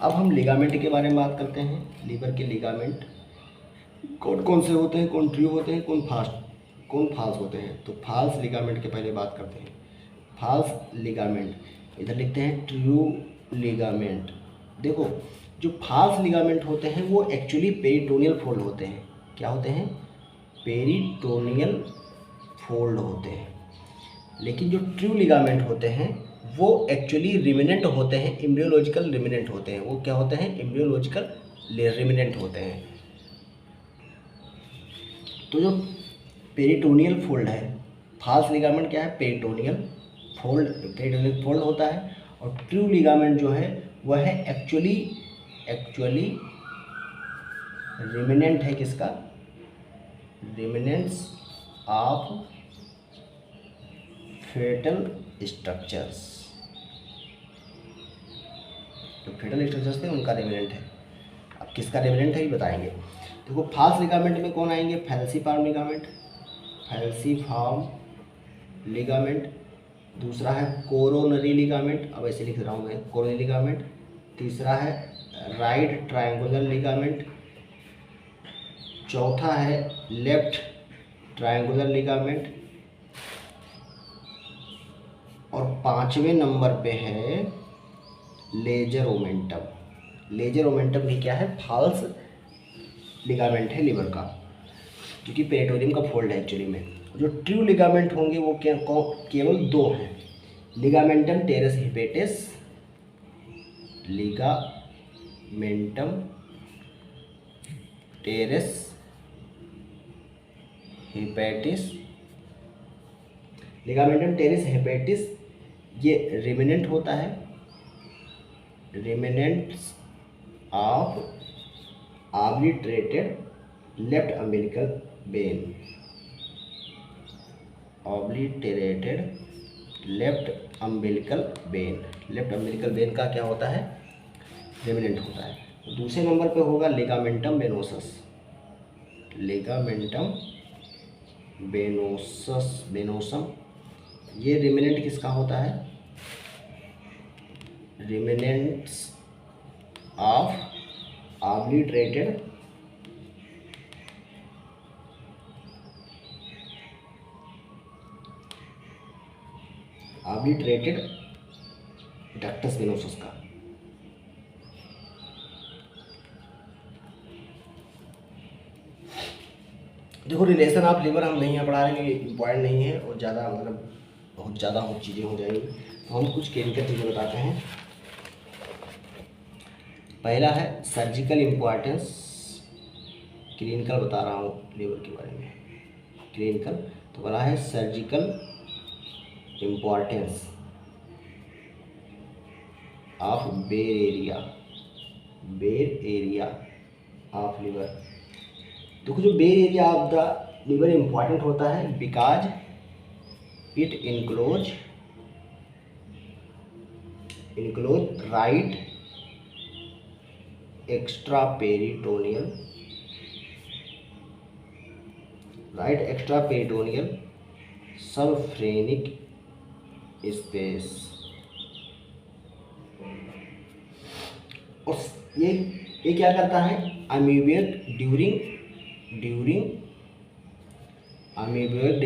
अब हम लिगामेंट के बारे में बात करते हैं। लीवर के लिगामेंट कौन कौन से होते हैं, कौन ट्रू होते हैं, कौन फाल्स होते हैं। तो फाल्स लिगामेंट के पहले बात करते हैं। फाल्स लिगामेंट, इधर लिखते हैं ट्रू लिगामेंट। देखो जो फाल्स लिगामेंट होते हैं वो एक्चुअली पेरिटोनियल फोल्ड होते हैं। क्या होते हैं, पेरिटोनियल फोल्ड होते हैं। लेकिन जो ट्रू लिगामेंट होते हैं वो एक्चुअली रिमिनेंट होते हैं, एम्ब्रियोलॉजिकल रिमिनेंट होते हैं। वो क्या होते हैं, एम्ब्रियोलॉजिकल रिमिनेंट होते हैं। तो जो पेरिटोनियल फोल्ड है, फाल्स लिगामेंट क्या है, पेरिटोनियल फोल्ड होता है। और ट्रू लिगामेंट जो है वह है एक्चुअली रिमिनेंट है, किसका, रिमिनेंट्स ऑफ फेटल स्ट्रक्चर्स। जो फेटल स्ट्रक्चर्स थे उनका रिमिनेंट है। अब किसका रिमिनेंट है ये बताएंगे। देखो फाल्स लिगामेंट में कौन आएंगे, फैल्सीफॉर्म लिगामेंट, फैल्सीफॉर्म लिगामेंट। दूसरा है कोरोनरी लिगामेंट, अब ऐसे लिख रहा हूँ मैं, कोरोनरी लिगामेंट। तीसरा है राइट ट्रायंगुलर लिगामेंट। चौथा है लेफ्ट ट्रायंगुलर लिगामेंट। और पांचवें नंबर पे है लेजर ओमेंटम। लेजर ओमेंटम भी क्या है, फाल्स लिगामेंट है लीवर का, क्योंकि पेरिटोनियम का फोल्ड है एक्चुअली में। जो ट्रू लिगामेंट होंगे वो क्या, केवल दो हैं, ligamentum terrace हिपेटिस, ligamentum terrace हिपेटिस। Ligamentum terrace हिपेटिस ये रिमिनेंट होता है, ruminants of obliterated left umbilical when, obliterated left umbilical when. Left umbilical when का क्या होता है, रिमिनेंट होता है। दूसरे नंबर पे होगा लिगामेंटम वेनोसस, लिगामेंटम वेनोसम। ये रिमिनेंट किसका होता है, ruminants of obliterated ductus venosus का। देखो रिलेशन ऑफ लिवर हम नहीं पढ़ा रहे हैं, इम्पॉर्टेंट नहीं है और ज़्यादा मतलब बहुत ज़्यादा चीज़ें हो जाएंगी, तो हम कुछ क्लिनिकल चीज़ें बताते हैं। पहला है सर्जिकल इम्पॉर्टेंस, क्लिनिकल बता रहा हूँ लीवर के बारे में, क्लिनिकल तो बोला है surgical importance of bare area of liver. देखो जो bare area of the liver important होता है because it enclose right extra peritoneal subphrenic space. और ये क्या करता है, amoebic during amoebic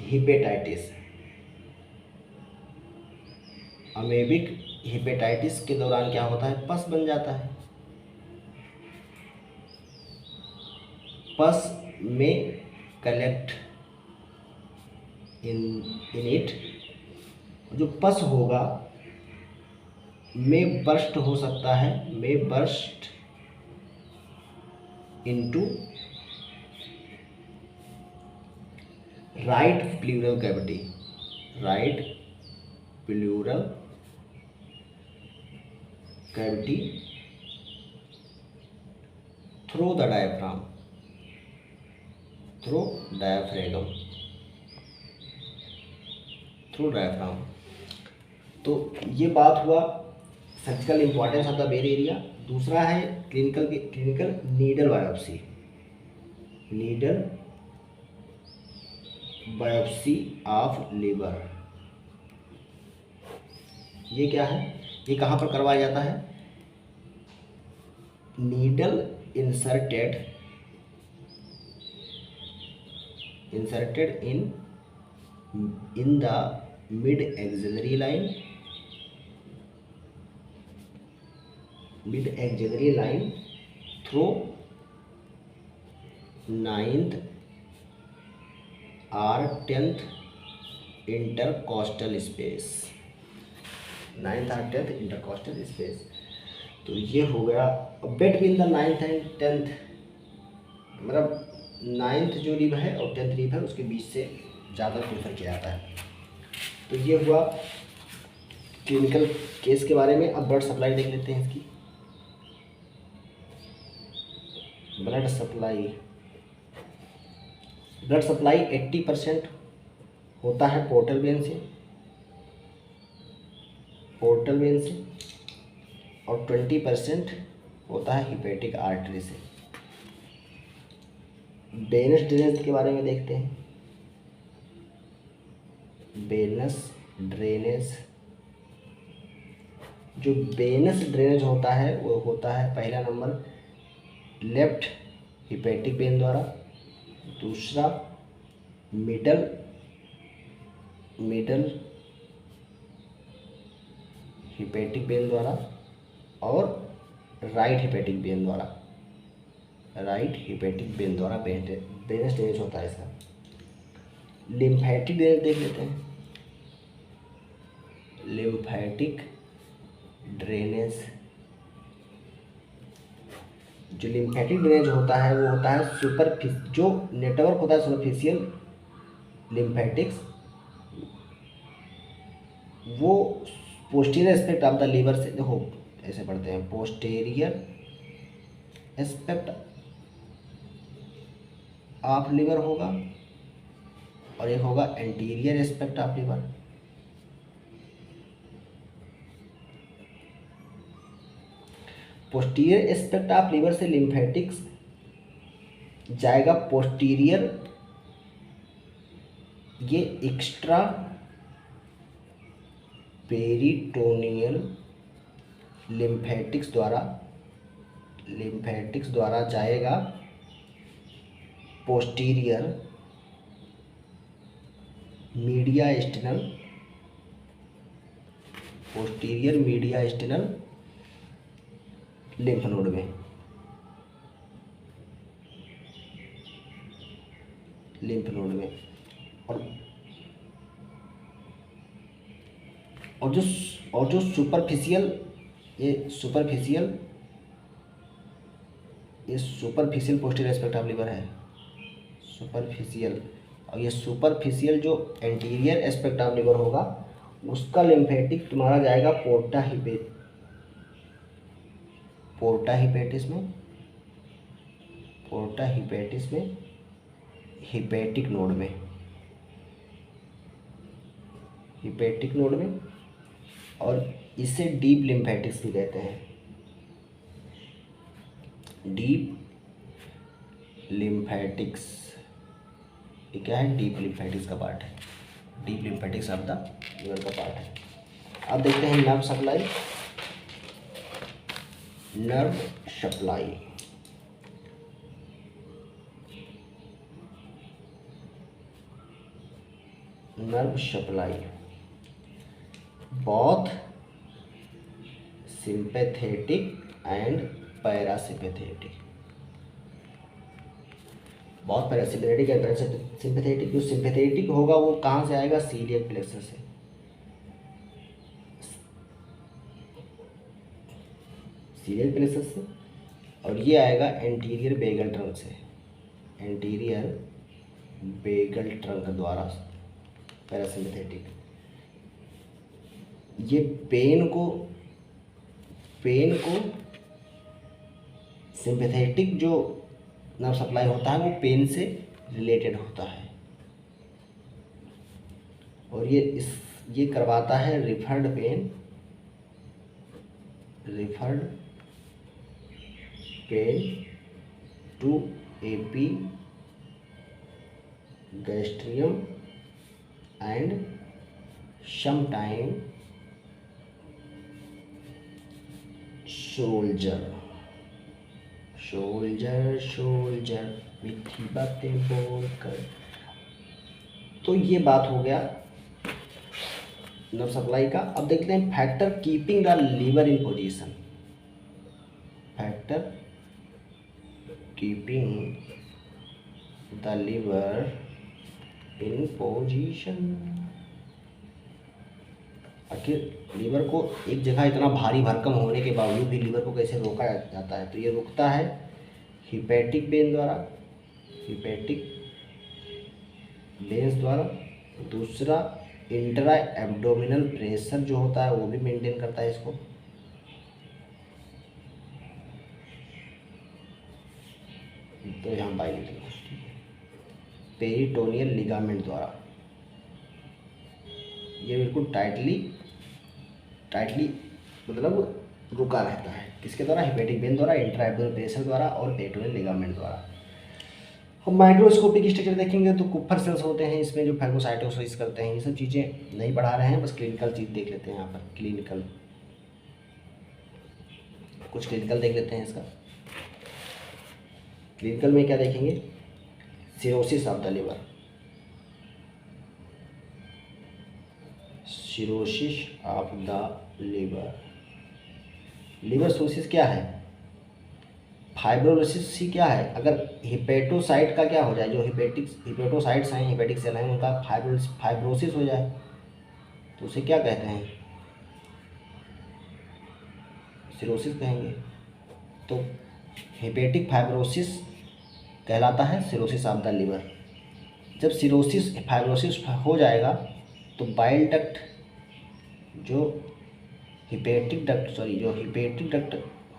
hepatitis, amoebic hepatitis के दौरान क्या होता है, पस बन जाता है। पस में कलेक्ट इन इट, जो पस होगा में बर्स्ट हो सकता है, में burst into right pleural cavity, right pleural cavity through the diaphragm, through diaphragm, through diaphragm. तो ये बात हुआ surgical importance of the bare area. दूसरा है clinical needle biopsy, needle biopsy of liver. ये क्या है, ये कहाँ पर करवाया जाता है, needle inserted in the mid axillary line through 9th or 10th intercostal space, 9th or 10th intercostal space। तो ये हो गया between the 9th and 10th, मतलब 9th जो रिब है और 10th रिब है उसके बीच से ज़्यादा प्रेफर किया जाता है। तो ये हुआ क्लिनिकल केस के बारे में। अब ब्लड सप्लाई देख लेते हैं इसकी। ब्लड सप्लाई 80% होता है पोर्टल वेन से, और 20% होता है हिपेटिक आर्टरी से। वेनस ड्रेनेज के बारे में देखते हैं। वेनस ड्रेनेज, जो वेनस ड्रेनेज होता है वो होता है पहला नंबर लेफ्ट हिपेटिक वेन द्वारा, दूसरा मिडल हिपेटिक वेन द्वारा, और राइट हिपेटिक वेन द्वारा, वेनस ड्रेनेज होता है इसका। लिम्फेटिक ड्रेनेज देख लेते हैं। लिम्फेटिक ड्रेनेज, जो लिम्फेटिक ड्रेनेज होता है वो होता है जो नेटवर्क होता है सुपरफिशियल लिम्फेटिक्स, वो posterior aspect of the liver से, देखो ऐसे पढ़ते हैं, पोस्टीरियर एस्पेक्ट ऑफ लीवर होगा और एक होगा anterior aspect of liver. Posterior aspect of liver से लिम्फेटिक्स जाएगा पोस्टीरियर, ये एक्स्ट्रा पेरिटोनियल लिम्फेटिक्स द्वारा जाएगा posterior mediastinal lymph node में, और जो superficial posterior aspect of liver है, सुपरफिशियल, और ये सुपरफिशियल जो एंटीरियर एस्पेक्ट ऑफ लीवर होगा उसका लिम्फेटिक तुम्हारा जाएगा पोर्टा हिपेटिस में, हिपेटिक नोड में, और इसे डीप लिम्फेटिक्स भी कहते हैं। डीप लिम्फेटिक्स, ये क्या है, डीप लिम्फेटिक्स का पार्ट है, deep lymphatics of the liver का पार्ट है। अब देखते हैं nerve supply. nerve supply, both sympathetic and parasympathetic, बहुत पैरासिम्पैथेटिक है पैरासिम्पैथेटिक। जो सिंपैथेटिक होगा वो कहाँ से आएगा, सीलियर प्लेक्सस से, सीलियर प्लेक्सस से, और ये आएगा एंटीरियर बेगल ट्रंक से, एंटीरियर बेगल ट्रंक द्वारा पैरासिम्पैथेटिक। ये पेन को सिंपैथेटिक जो नर्व सप्लाई होता है वो पेन से रिलेटेड होता है, और ये करवाता है referred pain to epigastrium and sometime shoulder मीठी बातें बोलकर। तो ये बात हो गया नर्व सप्लाई का। अब देखते हैं factor keeping the liver in position, factor keeping the liver in position. आखिर लीवर को एक जगह इतना भारी भरकम होने के बावजूद भी लीवर को कैसे रोका जाता है, तो ये रुकता है हिपैटिक वेन द्वारा, हिपैटिक वेन्स द्वारा। दूसरा इंट्रा एब्डोमिनल प्रेशर जो होता है वो भी मेंटेन करता है इसको। तो यहाँ बाई लिख लो, पेरिटोनियल लिगामेंट द्वारा, ये बिल्कुल टाइटली मतलब रुका रहता है, किसके द्वारा, हिपैटिक वेन द्वारा, इंट्रा एब्डोमिनल प्रेशर द्वारा और पेरिटोनियल लिगामेंट द्वारा। हम माइक्रोस्कोपिक स्ट्रक्चर देखेंगे तो कुप्फर सेल्स होते हैं इसमें जो फैगोसाइटोसिस करते हैं। ये सब चीज़ें नहीं पढ़ा रहे हैं, बस क्लिनिकल चीज़ देख लेते हैं यहाँ पर, कुछ क्लिनिकल देख लेते हैं इसका। क्लिनिकल में क्या देखेंगे, cirrhosis of the liver, cirrhosis of the liver. Liver cirrhosis क्या है, फाइब्रोसिस ही क्या है। अगर हिपेटोसाइट का क्या हो जाए, जो हिपेटोसाइट्स हैं, हिपेटिक सेल हैं, उनका फाइब्रोसिस हो जाए तो उसे क्या कहते हैं, सिरोसिस कहेंगे। तो हिपेटिक फाइब्रोसिस कहलाता है सिरोसिस ऑफ द लिवर। जब सिरोसिस फाइब्रोसिस हो जाएगा तो बाइल डक्ट जो हिपेटिक डक्ट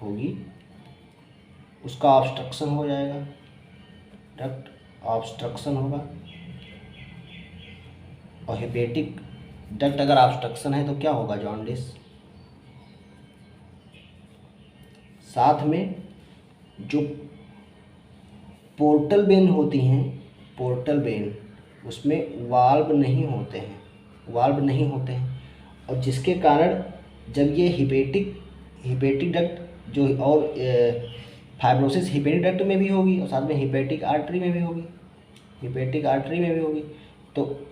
होगी उसका ऑब्स्ट्रक्शन हो जाएगा, डक्ट ऑब्स्ट्रक्शन होगा। और हिपेटिक डक्ट अगर ऑब्स्ट्रक्शन है तो क्या होगा, जॉन्डिस। साथ में जो पोर्टल वेन होती हैं, पोर्टल वेन, उसमें वाल्व नहीं होते हैं, और जिसके कारण जब ये हिपेटिक डक्ट जो, और फाइब्रोसिस हिपेटिक डक्ट में भी होगी और साथ में हिपेटिक आर्टरी में भी होगी, तो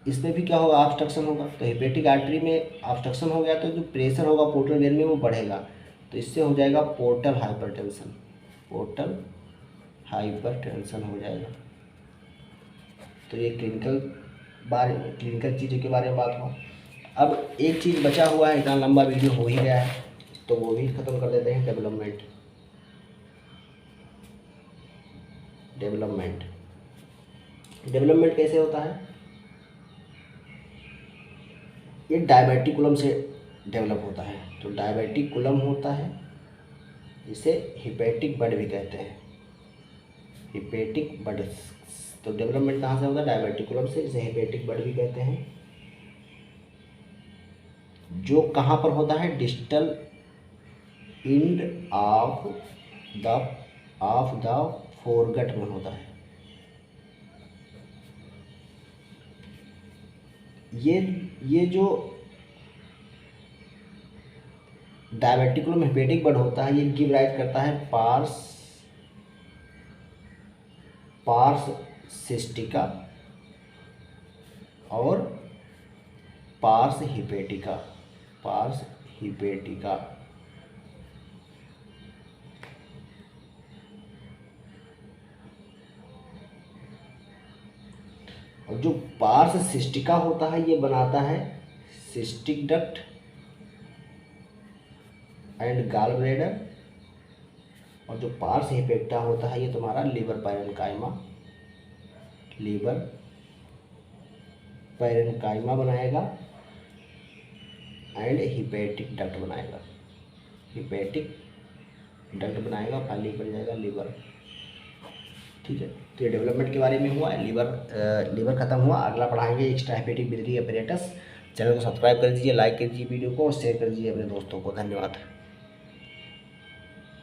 इसमें भी क्या होगा, ऑब्स्ट्रक्शन होगा। तो हिपेटिक आर्टरी में ऑब्स्ट्रक्शन हो गया तो जो प्रेशर होगा पोर्टल वेन में वो बढ़ेगा, तो इससे हो जाएगा पोर्टल हाइपरटेंशन हो जाएगा। तो ये क्लिनिकल चीज़ों के बारे में बात हुआ। अब एक चीज़ बचा हुआ है, इतना लंबा वीडियो हो ही गया है तो वो भी ख़त्म कर देते हैं, डेवलपमेंट कैसे होता है, ये डायवर्टिकुलम से डेवलप होता है। तो डायवर्टिकुलम होता है, इसे हिपैटिक बड भी कहते हैं, हिपैटिक बड। तो डेवलपमेंट कहाँ से होता है, डायवर्टिकुलम से, इसे हिपैटिक बड भी कहते हैं। जो कहाँ पर होता है, distal end of the foregut में होता है। ये जो डायवर्टिकुलम हिपेटिक बड होता है, ये गिव राइज करता है पार्स सिस्टिका और पार्स हिपेटिका, पार्स हिपेटिका। और जो पार्स सिस्टिका होता है ये बनाता है cystic duct and gall bladder. और जो पार्स हिपेटिका होता है ये तुम्हारा लीवर पैरेन्काइमा, लीवर पैरेन्काइमा बनाएगा एंड हिपेटिक डक्ट बनाएगा, हिपेटिक डक्ट बनाएगा, फाइनली बन जाएगा लीवर। ठीक है, तो ये डेवलपमेंट के बारे में हुआ है। लीवर खत्म हुआ, अगला पढ़ाएंगे extra hepatic biliary apparatus. Channel को सब्सक्राइब कर दीजिए, लाइक कर दीजिए वीडियो को और शेयर कर दीजिए अपने दोस्तों को। धन्यवाद।